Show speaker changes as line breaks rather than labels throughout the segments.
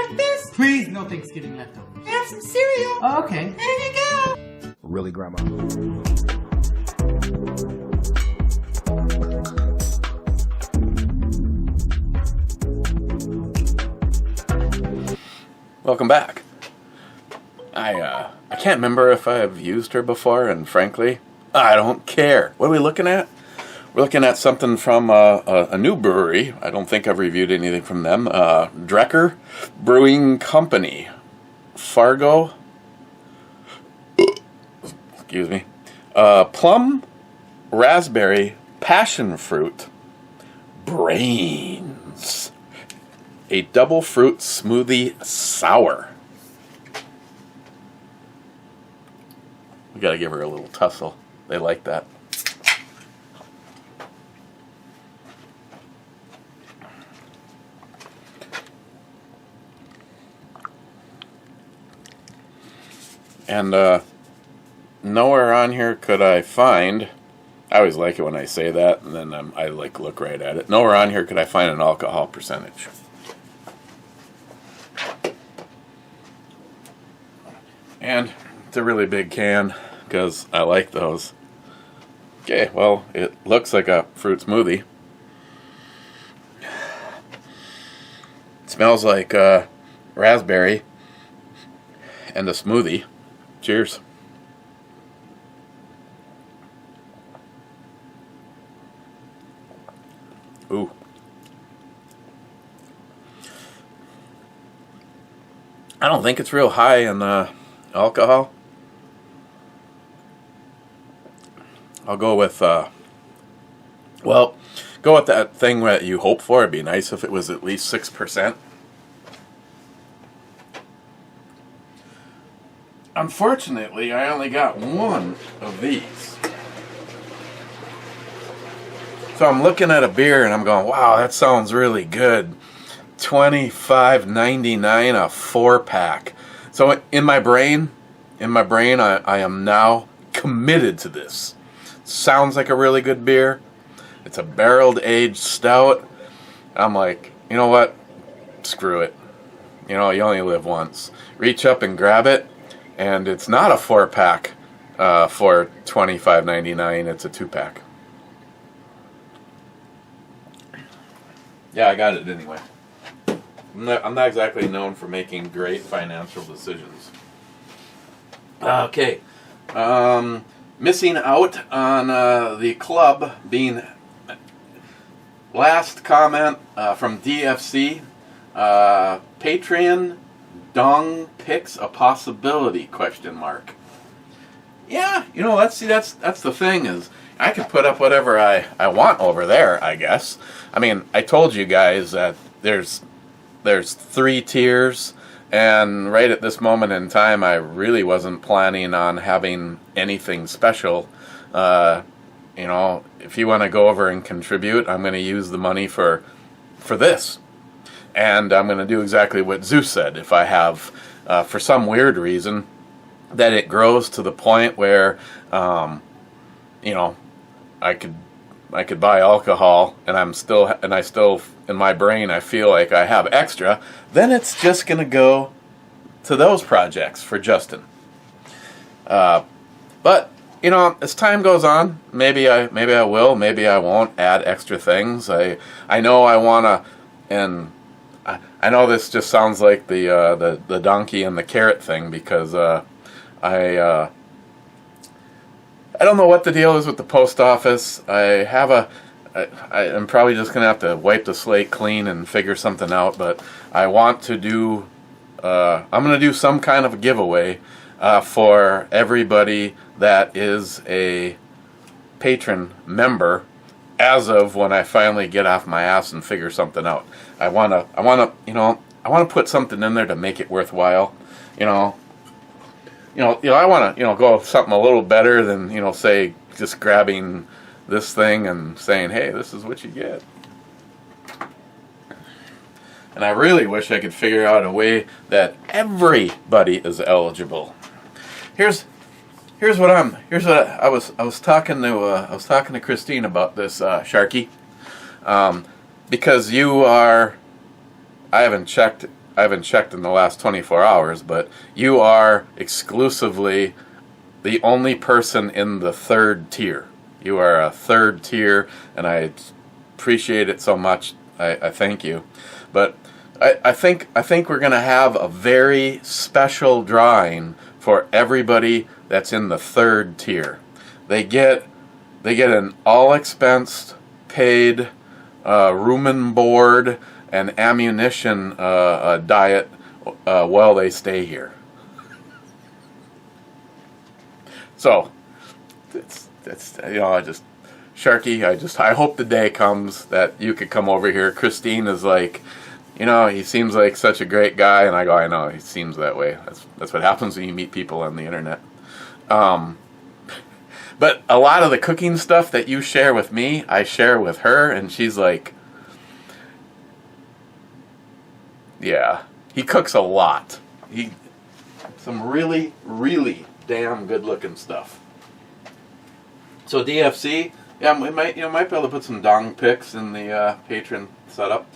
like this?
Please, no Thanksgiving leftovers.
Have some cereal.
Oh, okay.
There you go.
Really, Grandma?
Welcome back. I can't remember if I've used her before, and frankly, I don't care. What are we looking at? We're looking at something from a new brewery. I don't think I've reviewed anything from them. Drecker Brewing Company. Fargo. Excuse me. Plum, raspberry, passion fruit, brains. A double fruit smoothie sour. We gotta give her a little tussle. They like that. And nowhere on here could I find, I always like it when I say that, and then I like look right at it. Nowhere on here could I find an alcohol percentage. And it's a really big can, because I like those. Okay, well, it looks like a fruit smoothie. It smells like raspberry and a smoothie. Cheers. Ooh. I don't think it's real high in alcohol. I'll go with, well, go with that thing that you hope for. It'd be nice if it was at least 6%. Unfortunately, I only got one of these. So I'm looking at a beer and I'm going, wow, that sounds really good. $25.99 a 4-pack. So in my brain, I am now committed to this. Sounds like a really good beer. It's a barreled aged stout. I'm like, you know what? Screw it. You know, you only live once. Reach up and grab it, and it's not a 4-pack for $25.99. It's a 2-pack. Yeah, I got it anyway. I'm not exactly known for making great financial decisions. Okay. Missing out on the club being last comment from DFC. Patreon dong picks a possibility, question mark. Yeah, you know, that's the thing, is I could put up whatever I want over there, I guess. I mean, I told you guys that there's 3 tiers, and right at this moment in time, I really wasn't planning on having anything special. You know, if you want to go over and contribute, I'm going to use the money for this. And I'm going to do exactly what Zeus said. If I have, for some weird reason, that it grows to the point where, you know, I could buy alcohol, and I still in my brain I feel like I have extra, then it's just going to go to those projects for Justin. But you know, as time goes on, maybe I will, maybe I won't add extra things. I know I want to, and I know this just sounds like the donkey and the carrot thing, because I don't know what the deal is with the post office. I'm probably just going to have to wipe the slate clean and figure something out, but I want to do, I'm going to do some kind of a giveaway for everybody that is a patron member as of when I finally get off my ass and figure something out. I want to put something in there to make it worthwhile. I want to, go with something a little better than, say, just grabbing this thing and saying, hey, this is what you get. And I really wish I could figure out a way that everybody is eligible. Here's what I was talking to Christine about this, Sharky, because I haven't checked haven't checked in the last 24 hours, but you are exclusively the only person in the third tier. You are a third tier, and I appreciate it so much. I thank you. But I think we're going to have a very special drawing for everybody that's in the third tier. They get an all-expense paid room and board and ammunition diet while they stay here. So, it's I just, Sharky, I hope the day comes that you could come over here. Christine is like, he seems like such a great guy, and I go, I know, he seems that way. That's what happens when you meet people on the internet. But a lot of the cooking stuff that you share with me, I share with her, and she's like, yeah, he cooks a lot. Some really, really damn good-looking stuff. So DFC, yeah, we might be able to put some dong pics in the patron setup.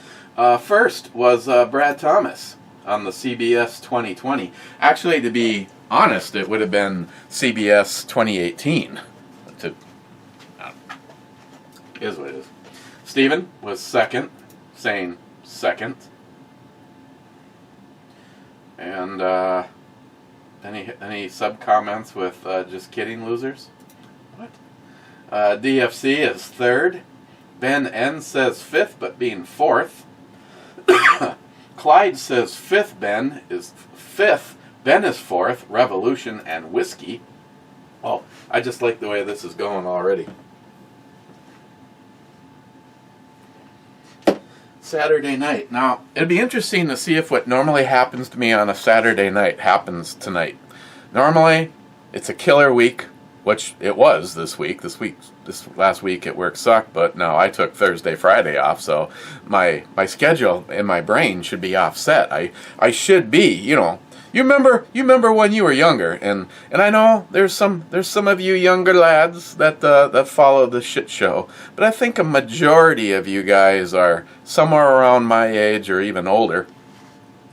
First was Brad Thomas on the CBS 2020. Actually, to be honest, it would have been CBS 2018. Is what it is. Steven was second, saying second. And any sub comments with just kidding, losers? What? DFC is third. Ben N says fifth, but being fourth. Clyde says fifth. Ben is fifth. Ben is fourth. Revolution and whiskey. Oh, I just like the way this is going already. Saturday night. Now, it'd be interesting to see if what normally happens to me on a Saturday night happens tonight. Normally, it's a killer week, which it was this week. This last week at work sucked, but no, I took Thursday, Friday off, so my schedule in my brain should be offset. I should be, You remember when you were younger, and I know there's some of you younger lads that follow the shit show, but I think a majority of you guys are somewhere around my age or even older,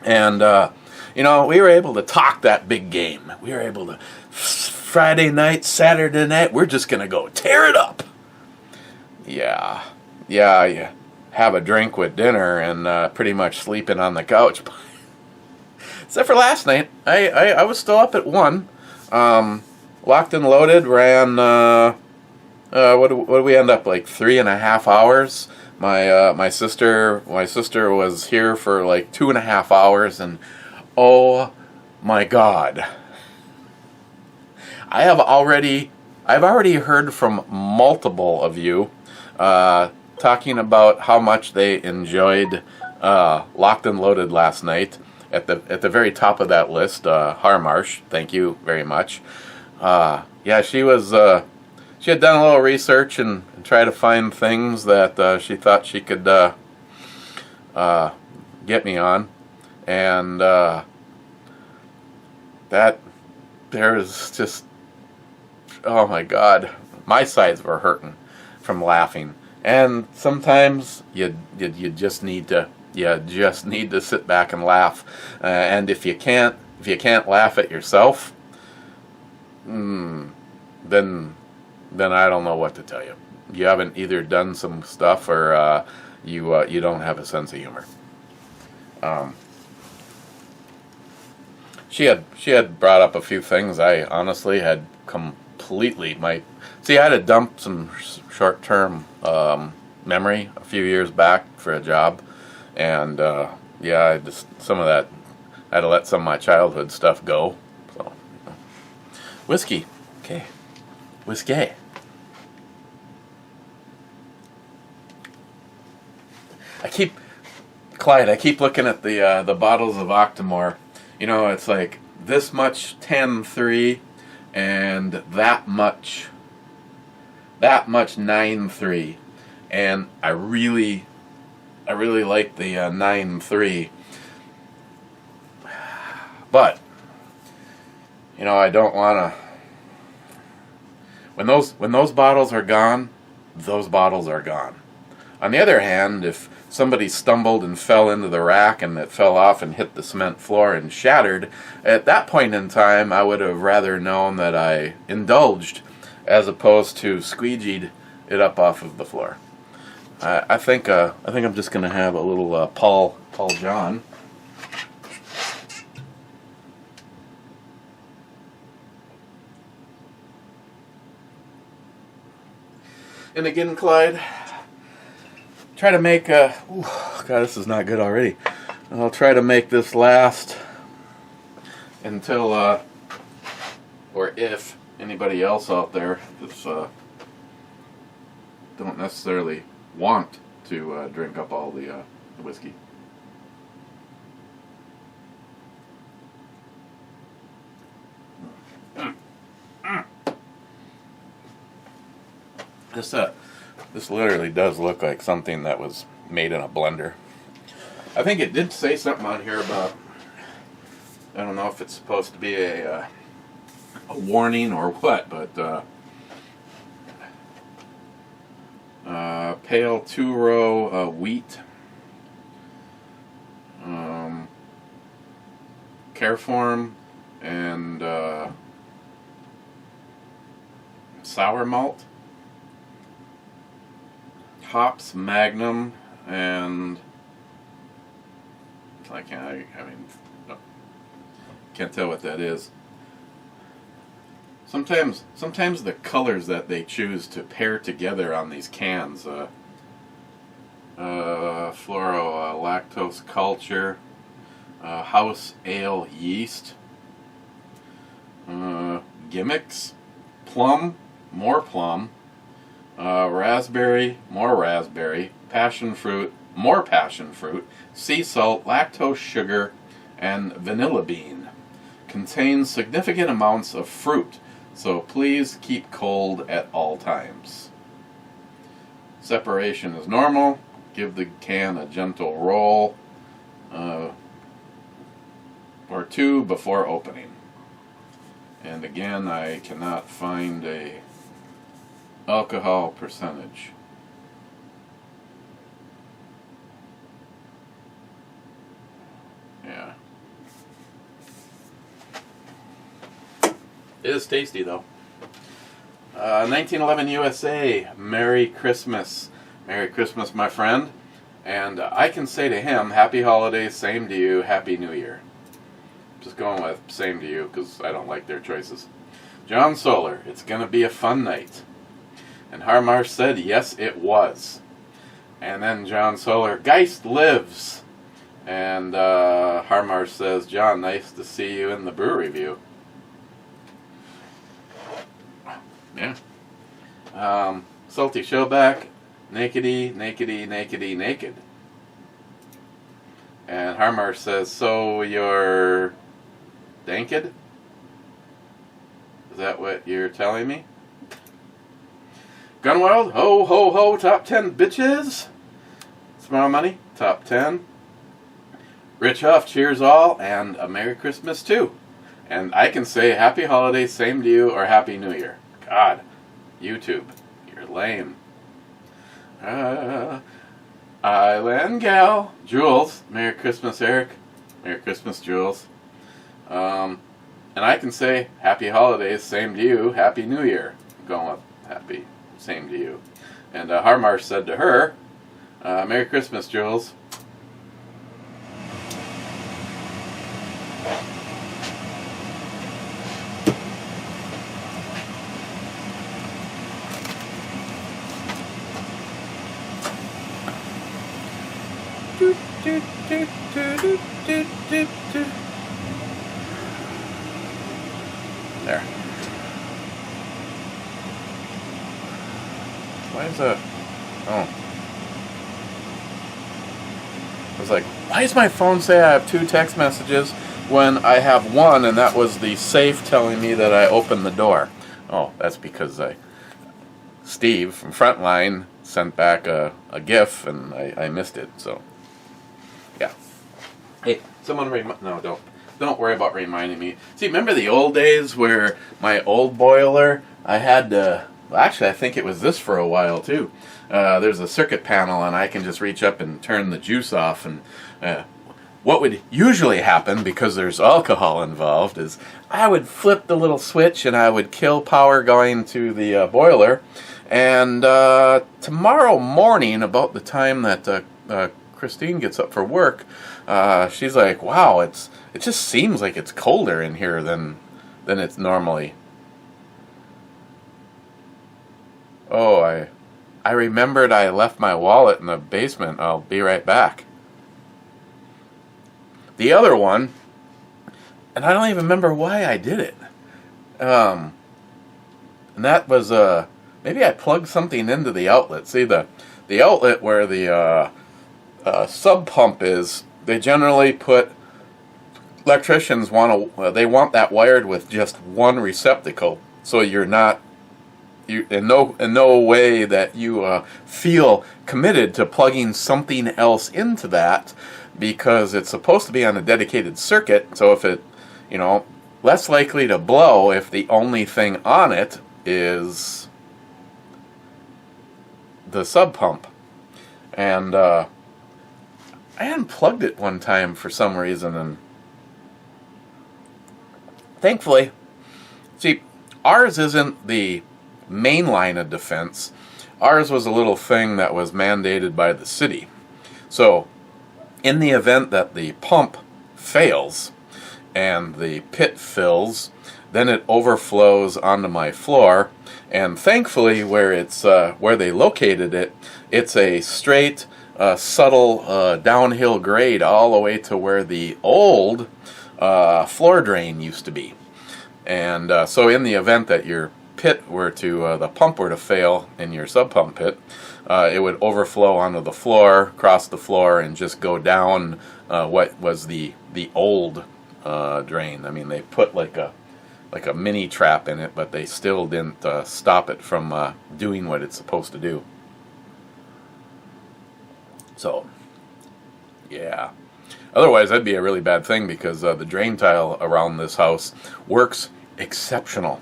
and we were able to talk that big game. We were able to Friday night, Saturday night, we're just gonna go tear it up. Yeah, you have a drink with dinner and pretty much sleeping on the couch. Except for last night, I was still up at 1. Locked and loaded, ran, what did we end up, like 3.5 hours? My sister was here for like 2.5 hours, and oh my God. I've already heard from multiple of you talking about how much they enjoyed Locked and Loaded last night. At the very top of that list, Harmarsh, thank you very much. Yeah, she had done a little research and tried to find things that she thought she could get me on, and that there's just, oh my God, my sides were hurting from laughing, and sometimes you just need to. You just need to sit back and laugh, and if you can't laugh at yourself, then I don't know what to tell you. You haven't either done some stuff or you don't have a sense of humor. She had brought up a few things I honestly had completely I had to dump some short-term memory a few years back for a job. And, some of that, I had to let some of my childhood stuff go. So, whiskey. Okay. Whiskey. I keep looking at the bottles of Octomore. It's like this much 10.3 and that much 9.3. And I really like the 9.3, but I don't want to. When those bottles are gone, those bottles are gone. On the other hand, if somebody stumbled and fell into the rack and it fell off and hit the cement floor and shattered, at that point in time I would have rather known that I indulged as opposed to squeegeed it up off of the floor. I think I'm just going to have a little Paul John. And again, Clyde, try to make God, this is not good already. I'll try to make this last until, or if anybody else out there that's don't necessarily want to drink up all the whiskey. This literally does look like something that was made in a blender. I think it did say something on here about, I don't know if it's supposed to be a warning or what, but pale 2-row wheat, Careform, and sour malt, hops Magnum, and can't tell what that is. Sometimes the colors that they choose to pair together on these cans, fluoro lactose culture, house ale yeast, gimmicks, plum, more plum, raspberry, more raspberry, passion fruit, more passion fruit, sea salt, lactose sugar, and vanilla bean. Contains significant amounts of fruit, so please keep cold at all times. Separation is normal. Give the can a gentle roll or two before opening. And again, I cannot find a alcohol percentage. Yeah. It is tasty, though. 1911 USA, Merry Christmas. Merry Christmas, my friend. And I can say to him, Happy Holidays, same to you, Happy New Year. Just going with same to you because I don't like their choices. John Solar, it's going to be a fun night. And Harmar said, yes, it was. And then John Solar, Geist lives. And Harmar says, John, nice to see you in the brew review. Yeah. Salty Showback, nakedy, nakedy, nakedy, naked. And Harmar says, so you're danked? Is that what you're telling me? Gunwild, ho, ho, ho, top 10 bitches. Smile Money, top 10. Rich Huff, cheers all, and a Merry Christmas too. And I can say Happy Holidays, same to you, or Happy New Year. God, YouTube, you're lame. Island Gal, Jules, Merry Christmas, Eric. Merry Christmas, Jules. And I can say Happy Holidays, same to you, Happy New Year. I'm going with Happy, same to you. And Harmar said to her, Merry Christmas, Jules. There. Why is that? Oh. I was like, why does my phone say I have 2 text messages when I have one, and that was the safe telling me that I opened the door? Oh, that's because Steve from Frontline sent back a GIF, and I missed it, so. Yeah. Hey, someone no, don't worry about reminding me. See, remember the old days where my old boiler, I had to Well, actually, I think it was this for a while too. There's a circuit panel, and I can just reach up and turn the juice off. And what would usually happen, because there's alcohol involved, is I would flip the little switch and I would kill power going to the boiler. And tomorrow morning, about the time that Christine gets up for work, she's like, "Wow, it just seems like it's colder in here than it's normally." Oh, I remembered I left my wallet in the basement. I'll be right back. The other one, and I don't even remember why I did it. And that was maybe I plugged something into the outlet. See, the outlet where the sub pump is, they generally put, electricians want that wired with just one receptacle, so you're not, in no way that you feel committed to plugging something else into that, because it's supposed to be on a dedicated circuit. So if it, less likely to blow if the only thing on it is the sub pump. And I unplugged it one time for some reason, and thankfully, see, ours isn't the main line of defense. Ours was a little thing that was mandated by the city. So in the event that the pump fails and the pit fills, then it overflows onto my floor. And thankfully, where they located it, it's a straight, subtle downhill grade all the way to where the old floor drain used to be. And so in the event that your pit were to, the pump were to fail in your sub pump pit, it would overflow onto the floor, cross the floor, and just go down what was the old drain. I mean, they put like a mini trap in it, but they still didn't stop it from doing what it's supposed to do. So, yeah. Otherwise, that'd be a really bad thing, because the drain tile around this house works exceptional.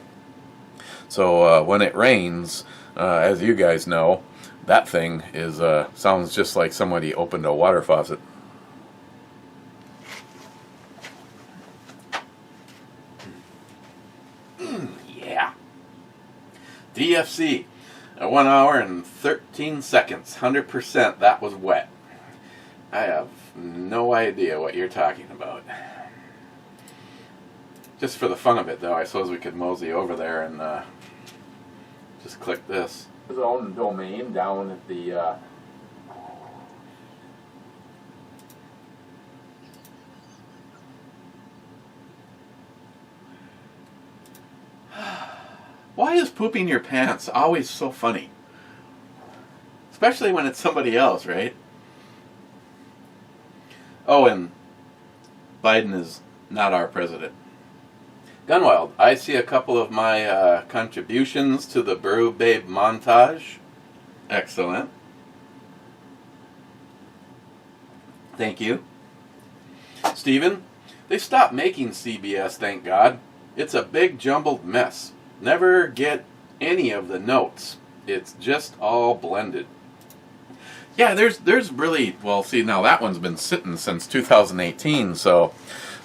So when it rains, as you guys know, that thing is sounds just like somebody opened a water faucet. Yeah. DFC, 1 hour and 13 seconds, 100%. That was wet. I have no idea what you're talking about. Just for the fun of it, though, I suppose we could mosey over there and just click this. His own domain down at the Why is pooping your pants always so funny? Especially when it's somebody else, right? Oh, and Biden is not our president. Gunwild, I see a couple of my contributions to the Brew Babe montage. Excellent. Thank you. Stephen, they stopped making CBS, thank God. It's a big jumbled mess. Never get any of the notes. It's just all blended. Yeah, there's really, well, see, now that one's been sitting since 2018, so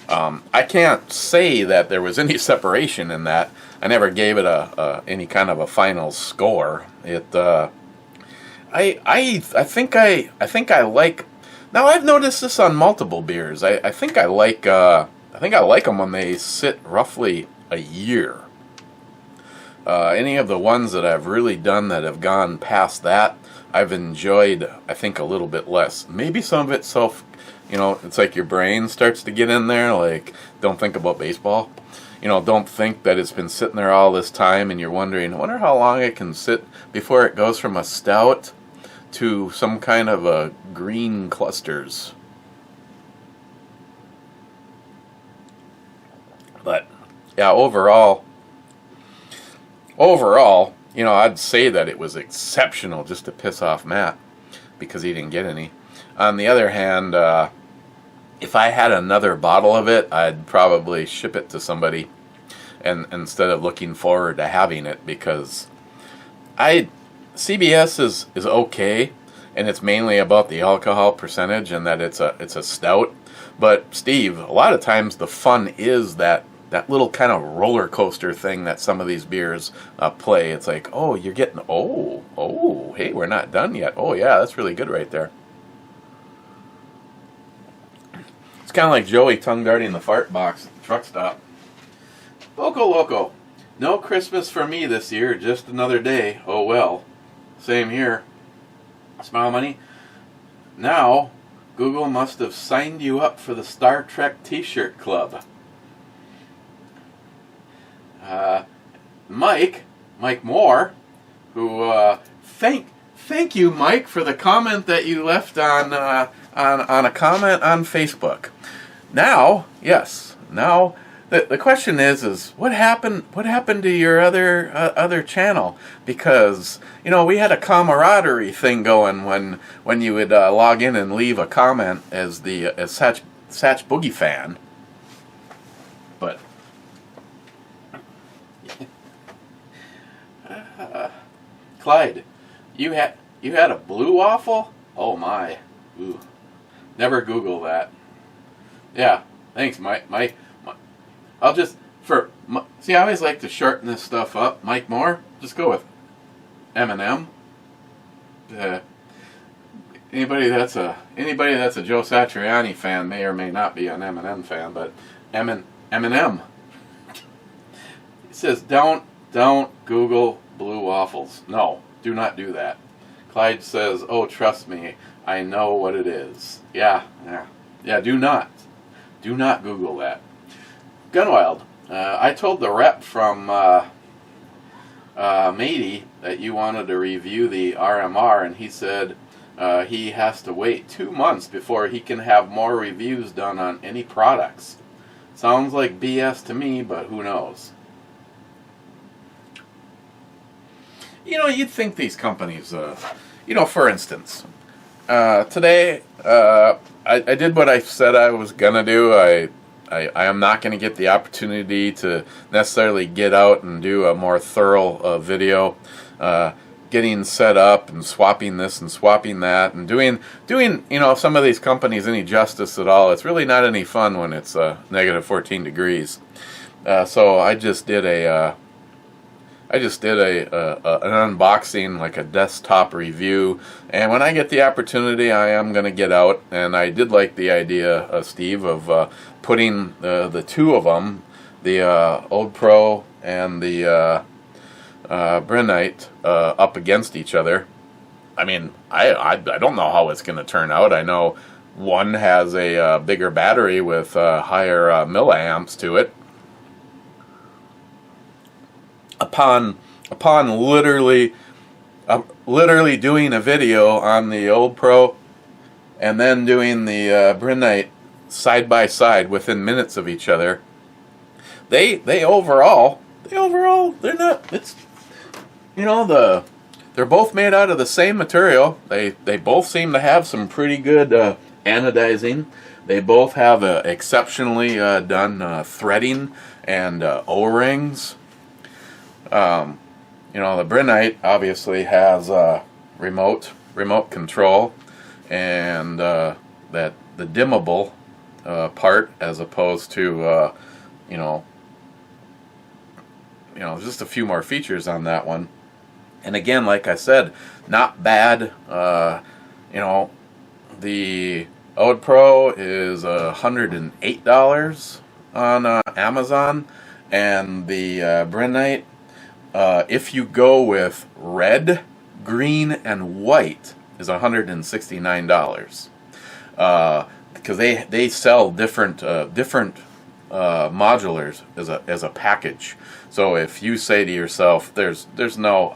I can't say that there was any separation in that. I never gave it any kind of a final score. It I think I like. Now I've noticed this on multiple beers. I think I like them when they sit roughly a year. Any of the ones that I've really done that have gone past that, I've enjoyed, I think, a little bit less. Maybe some of it it's like your brain starts to get in there, like, don't think about baseball. Don't think that it's been sitting there all this time, and you're wondering, I wonder how long it can sit before it goes from a stout to some kind of a green clusters. But, yeah, overall, I'd say that it was exceptional, just to piss off Matt, because he didn't get any. On the other hand, if I had another bottle of it, I'd probably ship it to somebody, and instead of looking forward to having it, because I CBS is okay, and it's mainly about the alcohol percentage and that it's a stout. But Steve, a lot of times the fun is that little kind of roller coaster thing that some of these beers play. It's like, oh, you're getting, oh, hey, we're not done yet. Oh yeah, that's really good right there. It's kind of like Joey tongue darting the fart box at the truck stop. Loco Loco. No Christmas for me this year, just another day. Oh well. Same here. Smile Money. Now, Google must have signed you up for the Star Trek t-shirt club. Mike Moore, who thank you, Mike, for the comment that you left on a comment on Facebook. Now, yes, now the question is what happened to your other channel? Because we had a camaraderie thing going when you would log in and leave a comment as Satch Boogie fan, but. Clyde, you had a blue waffle? Oh my. Ooh. Never Google that. Yeah, thanks, Mike. I'll just see. I always like to shorten this stuff up. Mike Moore, just go with M&M. Anybody that's a Joe Satriani fan may or may not be an M&M fan, but M&M. It says don't Google blue waffles. No, do not do that. Clyde says, oh, trust me, I know what it is. Yeah, do not Google that. Gunwild, I told the rep from Matey that you wanted to review the RMR, and he said he has to wait 2 months before he can have more reviews done on any products. Sounds like BS to me, but who knows? You'd think these companies, for instance, today I did what I said I was going to do. I am not going to get the opportunity to necessarily get out and do a more thorough video, getting set up and swapping this and swapping that and doing some of these companies any justice at all. It's really not any fun when it's negative 14 degrees. So I just did an unboxing, like a desktop review, and when I get the opportunity, I am going to get out. And I did like the idea, Steve, of putting the two of them, the Old Pro and the Brennite, up against each other. I mean, I don't know how it's going to turn out. I know one has a bigger battery with higher milliamps to it. Upon literally doing a video on the Old Pro and then doing the Brennite side by side within minutes of each other, they overall they're not. It's they're both made out of the same material. They both seem to have some pretty good anodizing. They both have exceptionally done threading and O-rings. The Brennite obviously has remote control and that the dimmable part, as opposed to just a few more features on that one. And again, like I said, not bad. The Ode Pro is $108 on Amazon, and the Brennite, if you go with red, green, and white, is $169. Because they sell different modulars as a package. So if you say to yourself, there's no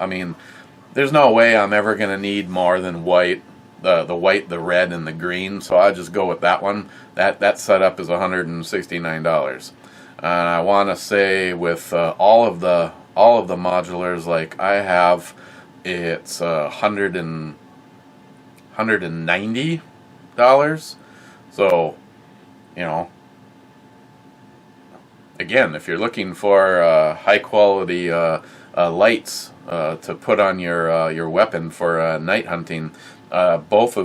way I'm ever going to need more than white, the white, the red, and the green, so I'll just go with that one. That setup is $169. And I want to say with all of the modulars like I have, it's $190. So, again, if you're looking for high quality lights to put on your weapon for night hunting. Both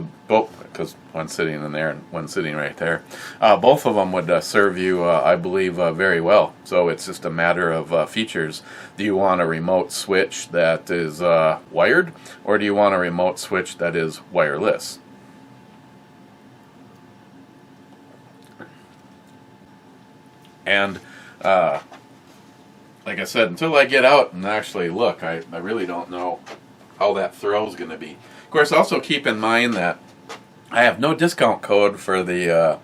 because one sitting in there and one sitting right there. Both of them would serve you, I believe, very well. So it's just a matter of features. Do you want a remote switch that is wired, or do you want a remote switch that is wireless? And like I said, until I get out and actually look, I really don't know how that throw is going to be. Of course, also keep in mind that I have no discount code for the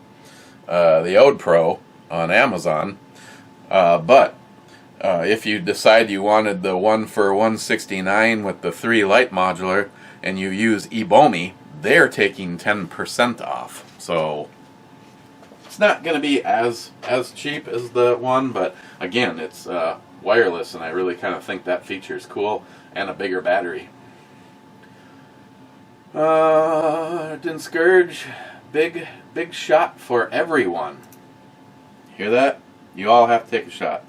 Ode Pro on Amazon, but if you decide you wanted the one for $169 with the 3 light modular and you use eBomi, they're taking 10% off. So it's not going to be as cheap as the one, but again, it's wireless, and I really kind of think that feature is cool, and a bigger battery. Didn't Scourge, big shot for everyone. Hear that? You all have to take a shot.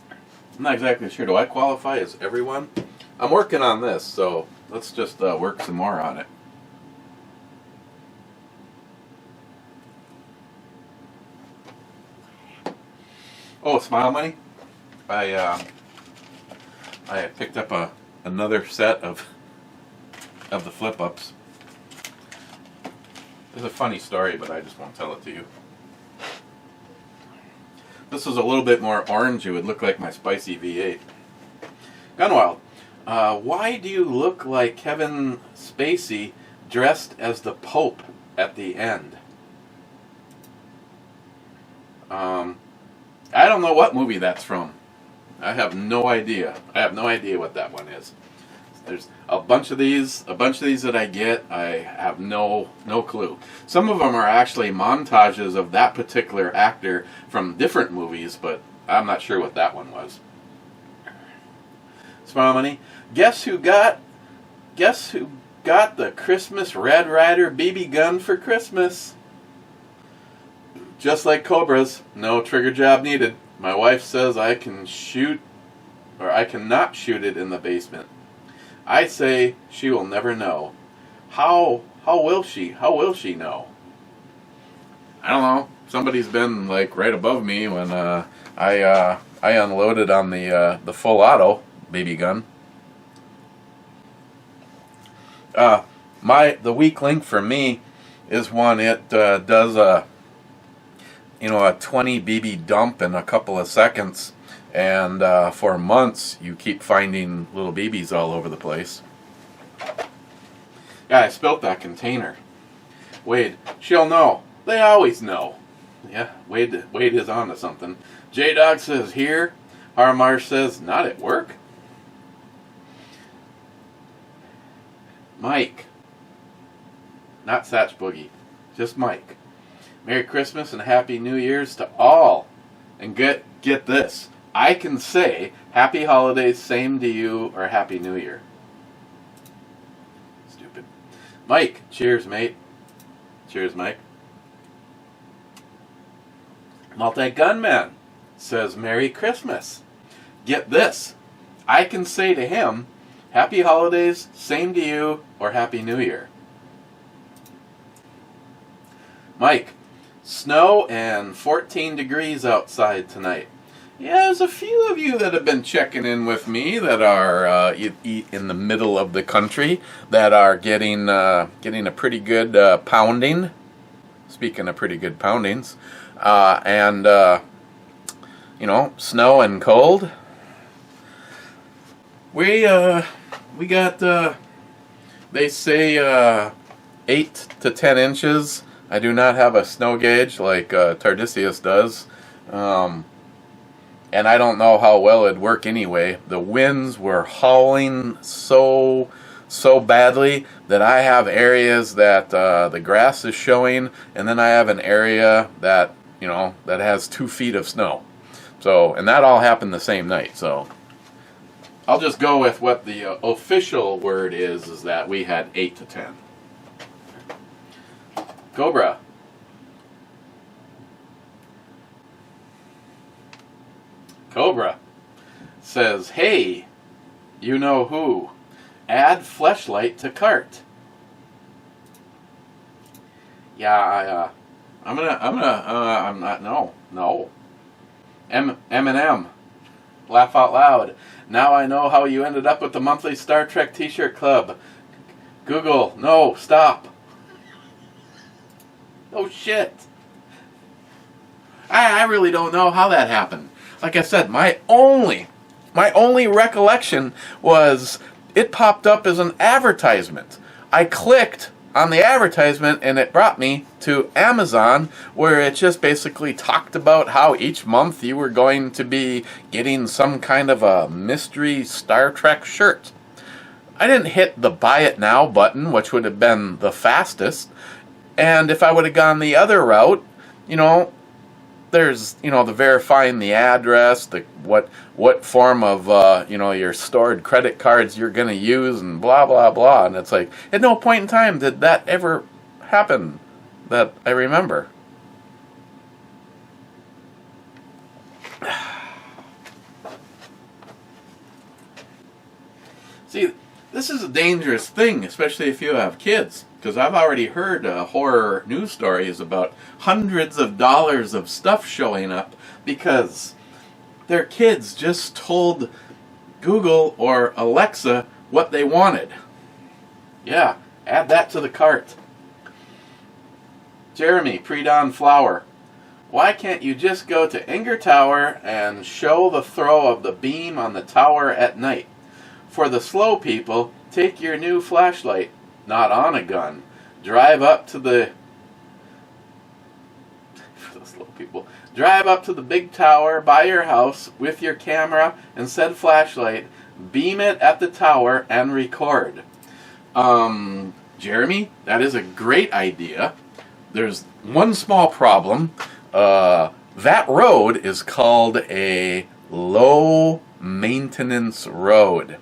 I'm not exactly sure. Do I qualify as everyone? I'm working on this, so let's just work some more on it. Oh, Smile Money. I picked up another set of the flip-ups. It's a funny story, but I just won't tell it to you. This is a little bit more orange. It would look like my spicy V8. Gunwild. Why do you look like Kevin Spacey dressed as the Pope at the end? I don't know what movie that's from. I have no idea. I have no idea what that one is. There's a bunch of these that I get. I have no clue. Some of them are actually montages of that particular actor from different movies, but I'm not sure what that one was. Smile Money. Guess who got the Christmas Red Ryder BB gun for Christmas? Just like Cobra's, no trigger job needed. My wife says I can shoot, or I cannot shoot it in the basement. I say she will never know. How will she? How will she know? I don't know. Somebody's been like right above me when I unloaded on the full auto BB gun. The weak link for me is one. It does a 20 BB dump in a couple of seconds, and for months you keep finding little BBs all over the place. Yeah, I spilt that container. Wade, she'll know. They always know. Yeah, Wade is on to something. J-Dog says here. Harmarsh says not at work. Mike. Not Satch Boogie. Just Mike. Merry Christmas and Happy New Year's to all. And get this. I can say Happy Holidays, same to you, or Happy New Year. Stupid. Mike, cheers, mate. Cheers, Mike. Multi-Gunman says Merry Christmas. Get this. I can say to him, Happy Holidays, same to you, or Happy New Year. Mike, snow and 14 degrees outside tonight. Yeah, there's a few of you that have been checking in with me that are in the middle of the country that are getting a pretty good pounding. Speaking of pretty good poundings, and snow and cold. We got they say 8 to 10 inches. I do not have a snow gauge like Tardisius does, and I don't know how well it'd work anyway. The winds were howling so badly that I have areas that the grass is showing, and then I have an area that that has 2 feet of snow. So, and that all happened the same night. So, I'll just go with what the official word is that we had 8 to 10. Cobra. says, "Hey, you know who? Add fleshlight to cart." Yeah, I'm not, no. Eminem, laugh out loud. Now I know how you ended up with the monthly Star Trek t-shirt club. Google, no, stop. Oh shit. I really don't know how that happened. Like I said, my only recollection was it popped up as an advertisement. I clicked on the advertisement and it brought me to Amazon, where it just basically talked about how each month you were going to be getting some kind of a mystery Star Trek shirt. I didn't hit the buy it now button, which would have been the fastest. And if I would have gone the other route, there's the verifying the address, the what form of your stored credit cards you're going to use, and blah blah blah. And it's like, at no point in time did that ever happen that I remember. See, this is a dangerous thing, especially if you have kids, because I've already heard horror news stories about hundreds of dollars of stuff showing up because their kids just told Google or Alexa what they wanted. Yeah, add that to the cart. Jeremy, pre-dawn flower. Why can't you just go to Inger Tower and show the throw of the beam on the tower at night? For the slow people, take your new flashlight, not on a gun. Drive up to the big tower by your house with your camera and said flashlight, beam it at the tower and record. Jeremy, that is a great idea. There's one small problem. That road is called a low maintenance road.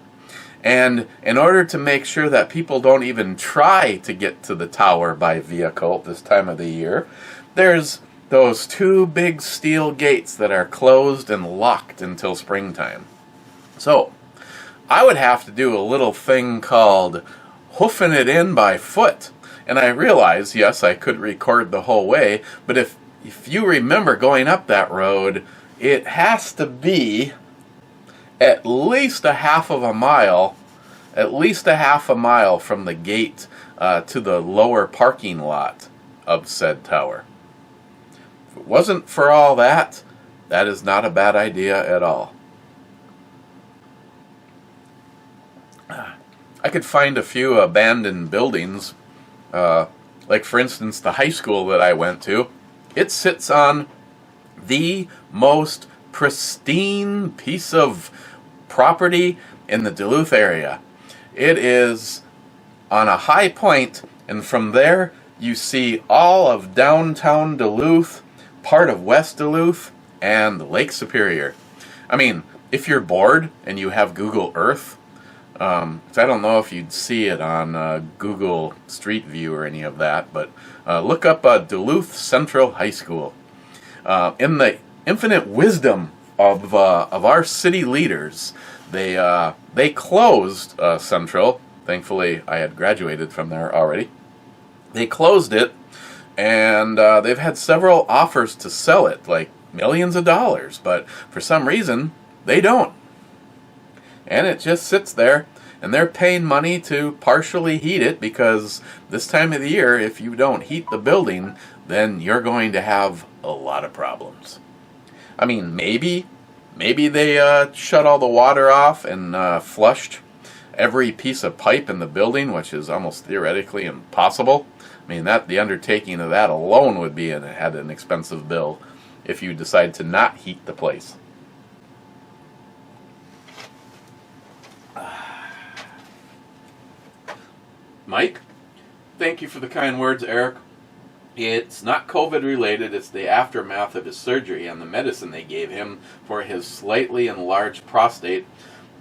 And in order to make sure that people don't even try to get to the tower by vehicle this time of the year, there's those two big steel gates that are closed and locked until springtime. So, I would have to do a little thing called hoofing it in by foot. And I realize, yes, I could record the whole way, but if you remember going up that road, it has to be at least a half a mile from the gate to the lower parking lot of said tower. If it wasn't for all that, that is not a bad idea at all. I could find a few abandoned buildings, like for instance the high school that I went to. It sits on the most pristine piece of property in the Duluth area. It is on a high point, and from there you see all of downtown Duluth, part of West Duluth, and Lake Superior. I mean, if you're bored and you have Google Earth, I don't know if you'd see it on Google Street View or any of that, but look up Duluth Central High School. In the infinite wisdom of our city leaders, they closed Central. Thankfully, I had graduated from there already. They closed it, and they've had several offers to sell it, like millions of dollars, but for some reason, they don't. And it just sits there, and they're paying money to partially heat it, because this time of the year, if you don't heat the building, then you're going to have a lot of problems. I mean, maybe they shut all the water off and flushed every piece of pipe in the building, which is almost theoretically impossible. I mean, the undertaking of that alone would be had an expensive bill if you decide to not heat the place. Mike, thank you for the kind words, Eric. It's not COVID related, it's the aftermath of his surgery and the medicine they gave him for his slightly enlarged prostate,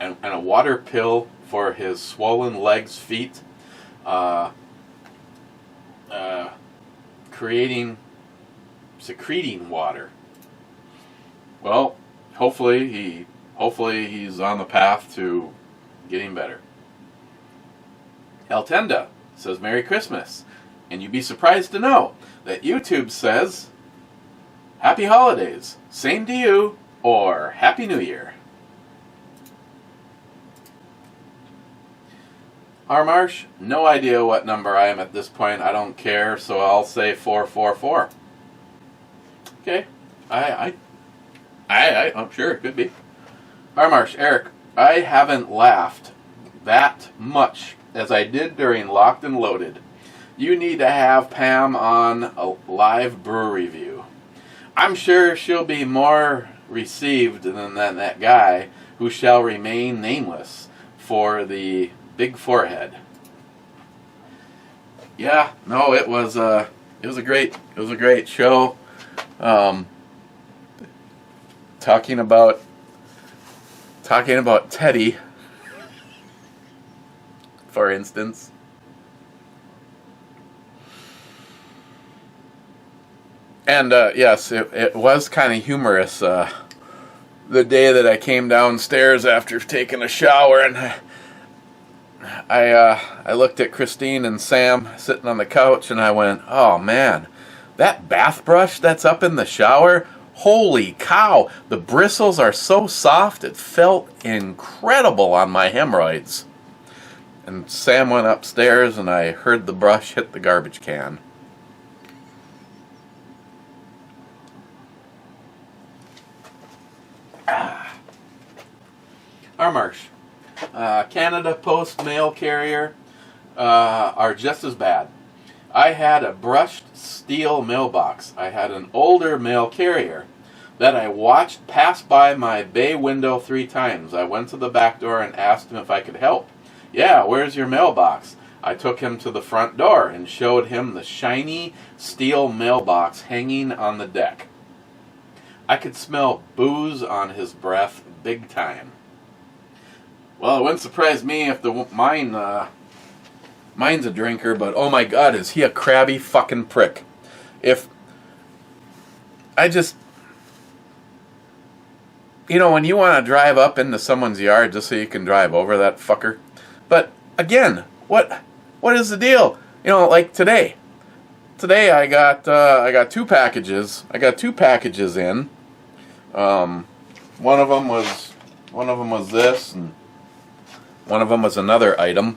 and a water pill for his swollen legs, feet, secreting water. Well, hopefully he hopefully he's on the path to getting better. Eltenda says Merry Christmas. And you'd be surprised to know that YouTube says Happy Holidays, same to you, or Happy New Year. Marsh, no idea what number I am at this point. I don't care, so I'll say 444. Okay, I'm sure it could be. Marsh, Eric, I haven't laughed that much as I did during Locked and Loaded. You need to have Pam on a live brew review. I'm sure she'll be more received than that guy who shall remain nameless for the big forehead. Yeah, no, it was a great show. Talking about Teddy, for instance. And yes, it was kind of humorous. The day that I came downstairs after taking a shower, and I looked at Christine and Sam sitting on the couch, and I went, "Oh man, that bath brush that's up in the shower, holy cow! The bristles are so soft, it felt incredible on my hemorrhoids." And Sam went upstairs, and I heard the brush hit the garbage can. Our Marsh. Canada Post mail carrier are just as bad. I had a brushed steel mailbox. I had an older mail carrier that I watched pass by my bay window 3 times. I went to the back door and asked him if I could help. "Yeah, where's your mailbox?" I took him to the front door and showed him the shiny steel mailbox hanging on the deck. I could smell booze on his breath big time. Well, it wouldn't surprise me if mine's a drinker, but oh my God, is he a crabby fucking prick. If I just, when you want to drive up into someone's yard just so you can drive over that fucker. But again, what is the deal? Like today. Today I got 2 packages. I got 2 packages in. One of them was this, and one of them was another item.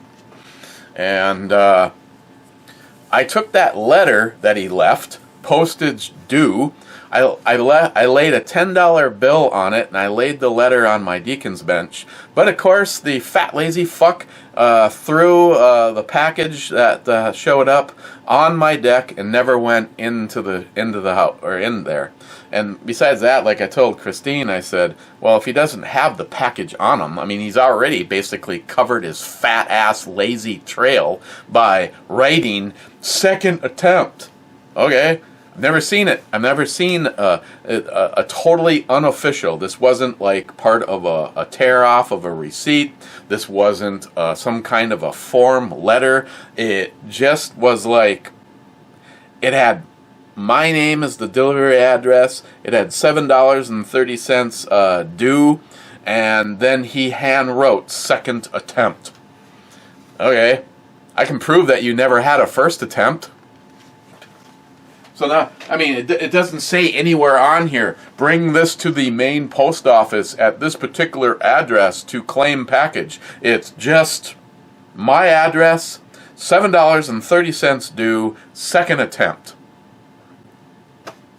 And I took that letter that he left, postage due. I laid a $10 bill on it, and I laid the letter on my deacon's bench. But of course, the fat lazy fuck threw the package that showed up on my deck and never went into the house or in there. And besides that, like I told Christine, I said, well, if he doesn't have the package on him, I mean, he's already basically covered his fat ass lazy trail by writing second attempt. Okay. I've never seen it. I've never seen a totally unofficial. This wasn't like part of a tear off of a receipt. This wasn't some kind of a form letter. It just was like, it had my name as the delivery address. It had $7.30 due, and then he hand wrote second attempt. Okay, I can prove that you never had a first attempt. So now, I mean, it doesn't say anywhere on here, bring this to the main post office at this particular address to claim package. It's just my address, $7.30 due, second attempt.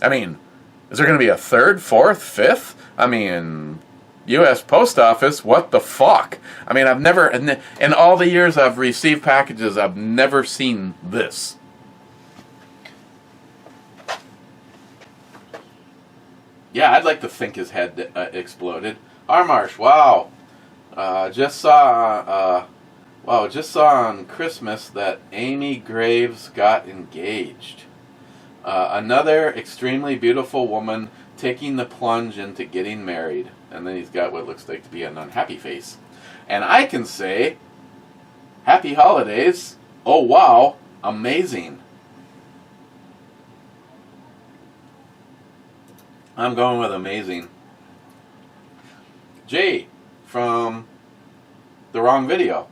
I mean, is there going to be a third, fourth, fifth? I mean, U.S. Post Office, what the fuck? I mean, I've never, in all the years I've received packages, I've never seen this. Yeah, I'd like to think his head exploded. Marsh, wow. Just saw on Christmas that Amy Graves got engaged. Another extremely beautiful woman taking the plunge into getting married. And then he's got what looks like to be an unhappy face. And I can say, happy holidays. Oh wow, amazing. I'm going with amazing. Jay from the wrong video.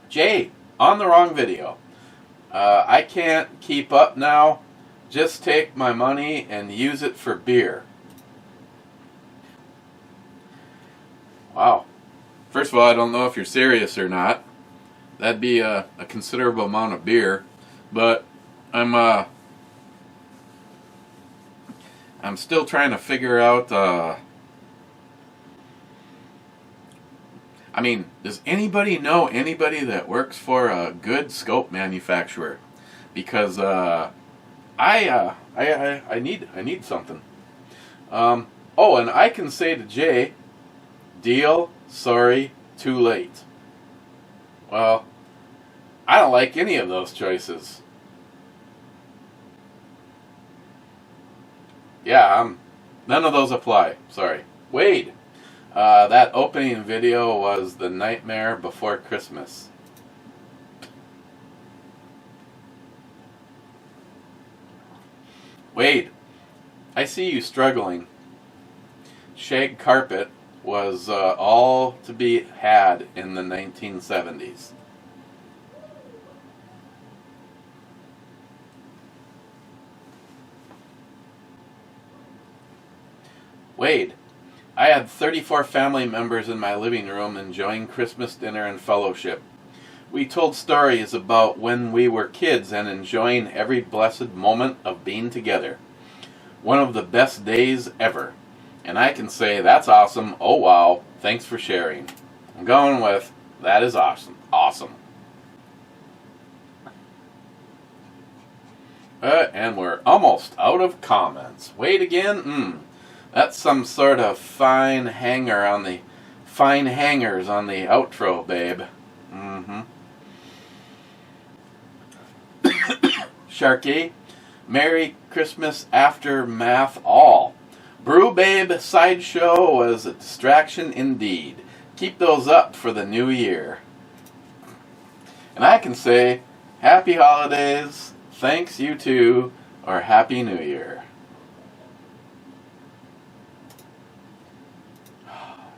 Jay on the wrong video. I can't keep up now. Just take my money and use it for beer. Wow. First of all, I don't know if you're serious or not. That'd be a considerable amount of beer. But I'm still trying to figure out, I mean, does anybody know anybody that works for a good scope manufacturer? Because I need something. Oh, and I can say to Jay, deal, sorry, too late. Well, I don't like any of those choices. Yeah, none of those apply. Sorry. Wade, that opening video was The Nightmare Before Christmas. Wade, I see you struggling. Shag carpet was all to be had in the 1970s. Wade, I had 34 family members in my living room enjoying Christmas dinner and fellowship. We told stories about when we were kids and enjoying every blessed moment of being together. One of the best days ever. And I can say, that's awesome. Oh wow, thanks for sharing. I'm going with, that is awesome. Awesome. And we're almost out of comments. Wait again? That's some sort of fine hangers on the outro, babe. Sharky, Merry Christmas Aftermath all. Brew Babe sideshow was a distraction indeed. Keep those up for the new year. And I can say, Happy Holidays, thanks you too, or Happy New Year.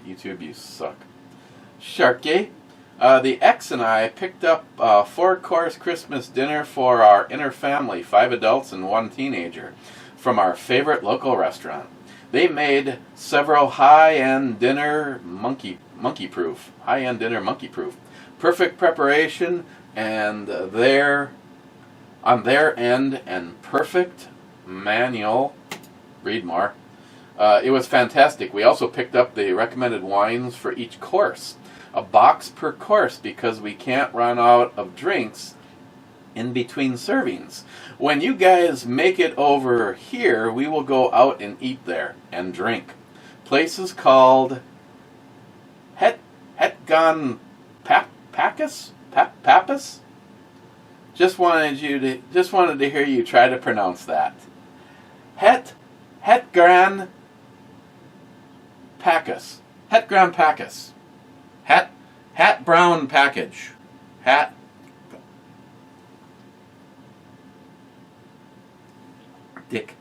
YouTube, you suck. Sharky, the ex and I picked up a 4-course Christmas dinner for our inner family, 5 adults and 1 teenager, from our favorite local restaurant. They made several high-end dinner monkey-proof. High-end dinner monkey-proof. Perfect preparation and on their end and perfect manual. Read more. It was fantastic. We also picked up the recommended wines for each course. A box per course because we can't run out of drinks in between servings. When you guys make it over here, we will go out and eat there and drink. Place is called Hetgan Pappas? Just wanted to hear you try to pronounce that. Hetgran Packus. Hetgran Packus. Hat brown package. Hat. Dick.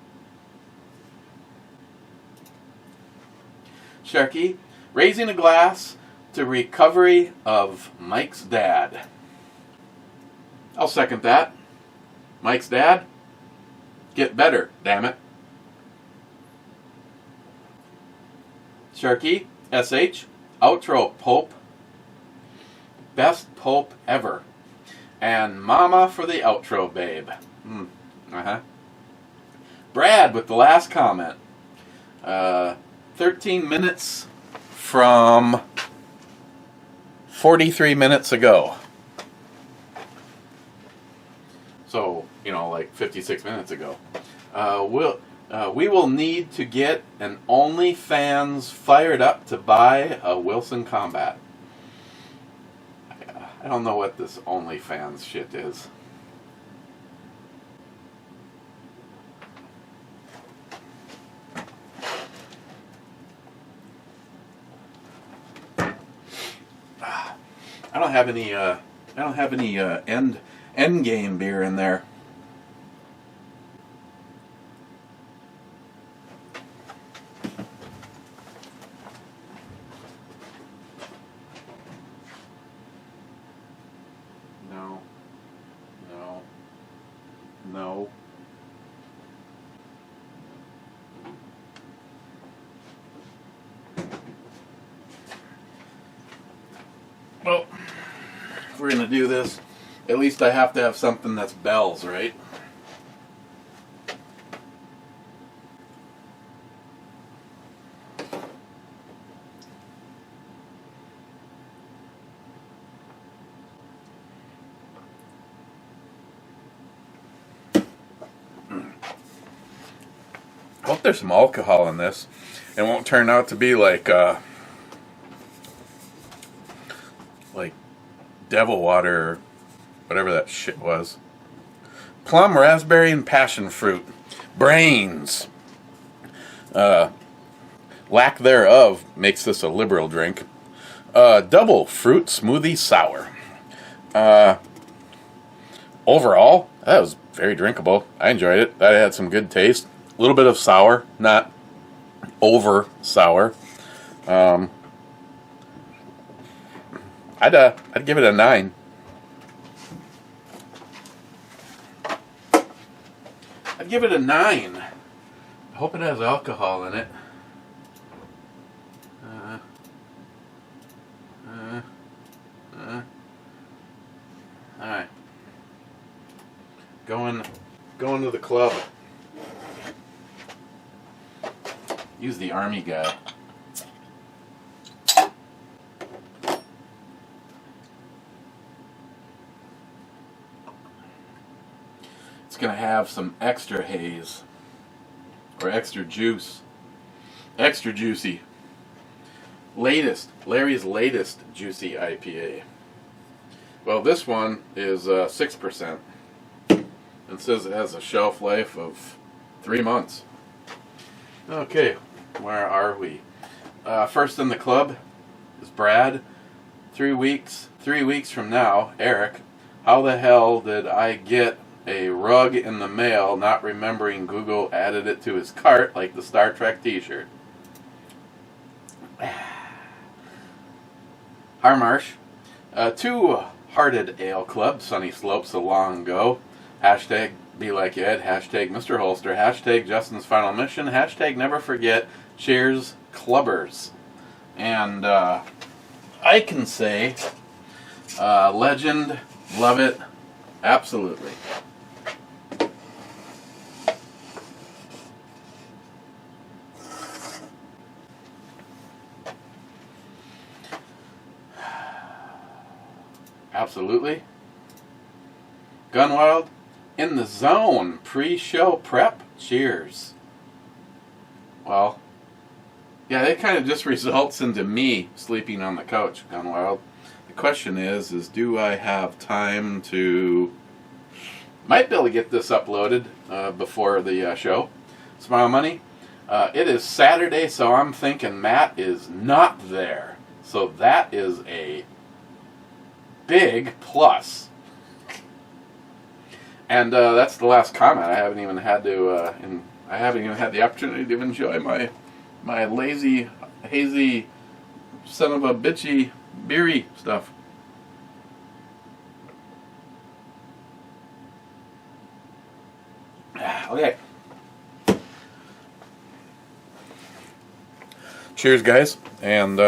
Sharky, raising a glass to recovery of Mike's dad. I'll second that. Mike's dad, get better, damn it. Sharky, SH, outro Pope, best Pope ever. And Mama for the outro, babe. Brad with the last comment. 13 minutes from 43 minutes ago. So, like 56 minutes ago. We will need to get an OnlyFans fired up to buy a Wilson Combat. I don't know what this OnlyFans shit is. I don't have any end game beer in there. we're going to do this, at least I have to have something that's Bell's, right? I hope there's some alcohol in this. It won't turn out to be like devil water or whatever that shit was. Plum, raspberry, and passion fruit. Brains. Lack thereof makes this a liberal drink. Double fruit smoothie sour. Overall, that was very drinkable. I enjoyed it. That had some good taste. A little bit of sour, not over sour. I'd give it a 9. I'd give it a 9. I hope it has alcohol in it. Alright. Going to the club. Use the army guy. It's going to have some extra haze. Or extra juice. Extra juicy. Larry's latest juicy IPA. Well, this one is 6%. It says it has a shelf life of 3 months. Okay, where are we? First in the club is Brad. 3 weeks from now, Eric. How the hell did I get a rug in the mail, not remembering Google added it to his cart like the Star Trek t-shirt? Harmarsh. Two-hearted ale club, Sunny Slopes a long ago. Hashtag Be Like Ed, hashtag Mr. Holster, hashtag Justin's Final Mission, hashtag Never Forget, cheers, clubbers. And I can say, legend, love it, absolutely. Absolutely. Gunwild. In the zone, pre-show prep, cheers. Well, yeah, that kind of just results into me sleeping on the couch, Gunwild. The question is do I have time to... Might be able to get this uploaded before the show. Smile Money. It is Saturday, so I'm thinking Matt is not there. So that is a big plus. And that's the last comment. I haven't even had to, I haven't even had the opportunity to enjoy my lazy, hazy, son of a bitchy, beery stuff. Okay. Cheers, guys, and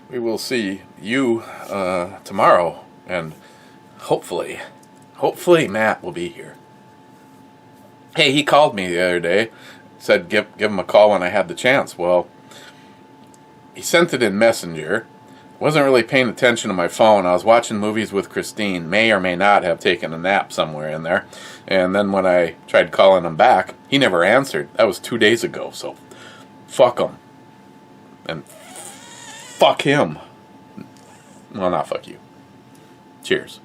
we will see you tomorrow, and hopefully Matt will be here. Hey, he called me the other day, said give him a call when I had the chance. Well, he sent it in Messenger. Wasn't really paying attention to my phone. I was watching movies with Christine. May or may not have taken a nap somewhere in there. And then when I tried calling him back, he never answered. That was 2 days ago, so fuck him. And fuck him. Well, not fuck you. Cheers.